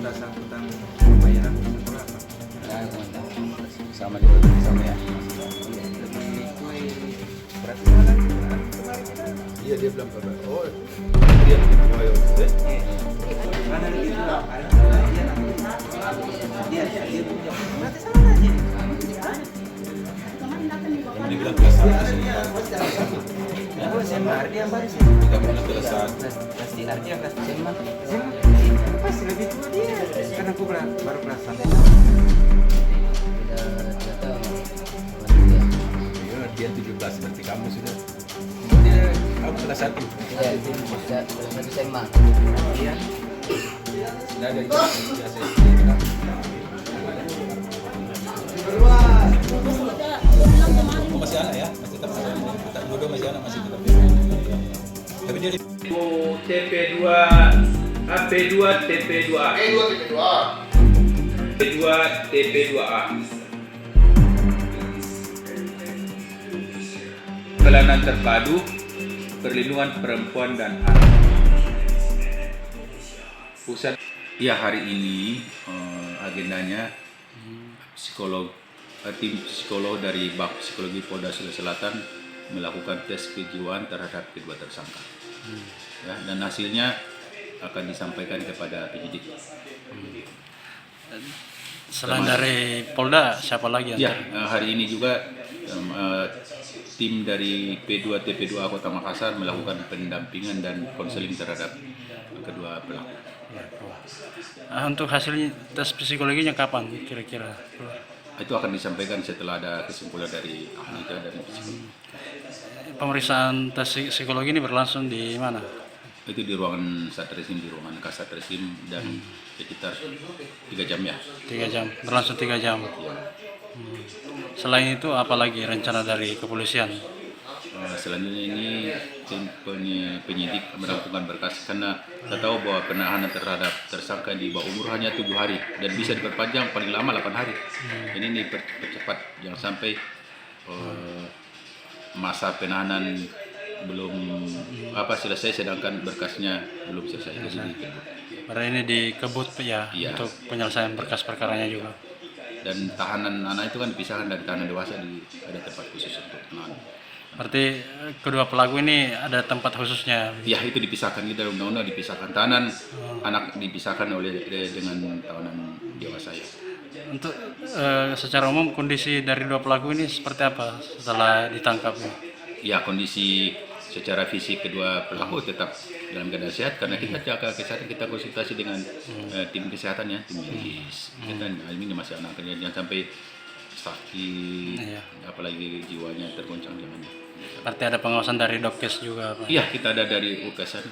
dasar tentang pembayaran setelah apa? Sama juga sama ya. Berarti malam kemarin kita Iya dia bilang kabar. Oh dia bikin proyek. mana lagi juga dia punya berarti sama aja. Dia bilang kelas satu sih. Oh SMA dia baru sih. Kita bilang kelas satu. Kelas di artinya kelas SMA. Pasti lebih tua dia. Karena aku baru kelas 1. Iya dia 17 berarti kamu sudah. Dia kamu kelas satu. Iya, satu SMA. Iya. Sudah ada itu biasa. Oh masih anak ya, masih tetap tak jodoh masih anak masih tetap. Tapi dia TP2 AP2 TP2A P2 TP2A Pelayanan terpadu perlindungan perempuan dan anak. Pusat ya hari ini agendanya tim psikolog dari Bak Psikologi Polda Sulawesi Selatan melakukan tes kejiwaan terhadap kedua tersangka. Ya, dan hasilnya akan disampaikan kepada penyidik. Selain dari Polda, siapa lagi? Ya, hari ini juga tim dari P2 TP2A Kota Makassar melakukan pendampingan dan konseling terhadap kedua pelaku. Untuk hasil tes psikologinya kapan kira-kira? Itu akan disampaikan setelah ada kesimpulan dari ahli dari psikologi. Pemeriksaan tes psikologi ini berlangsung di mana? Itu di ruangan Satreskrim, di ruangan Kasatreskrim dan sekitar 3 jam ya. 3 jam, berlangsung 3 jam. Selain itu apa lagi rencana dari kepolisian? Selanjutnya ini tim penyidik melakukan berkas karena kita tahu bahwa penahanan terhadap tersangka di bawah umur hanya 7 hari dan bisa diperpanjang paling lama 8 hari. Ini dipercepat jangan sampai masa penahanan belum selesai sedangkan berkasnya belum selesai. Berarti ini dikebut ya, Iya. untuk penyelesaian berkas perkaranya juga. Dan tahanan anak itu kan dipisahkan dari tahanan dewasa ada tempat khusus untuk penahanan. Berarti kedua pelaku ini ada tempat khususnya. Ya itu dipisahkan kita undang-undang dipisahkan tahanan anak dipisahkan dengan tahanan dewasa ya. Untuk secara umum kondisi dari dua pelaku ini seperti apa setelah ditangkap? Ya kondisi secara fisik kedua pelaku tetap dalam keadaan sehat karena kita jaga kesehatan, kita konsultasi dengan tim kesehatan ya, tim medis. Kita ini masih anak jangan sampai sakit, Iya. apalagi jiwanya tergoncang jangan. Berarti ada pengawasan dari Dokes juga, Pak? Iya kita ada dari UKESan.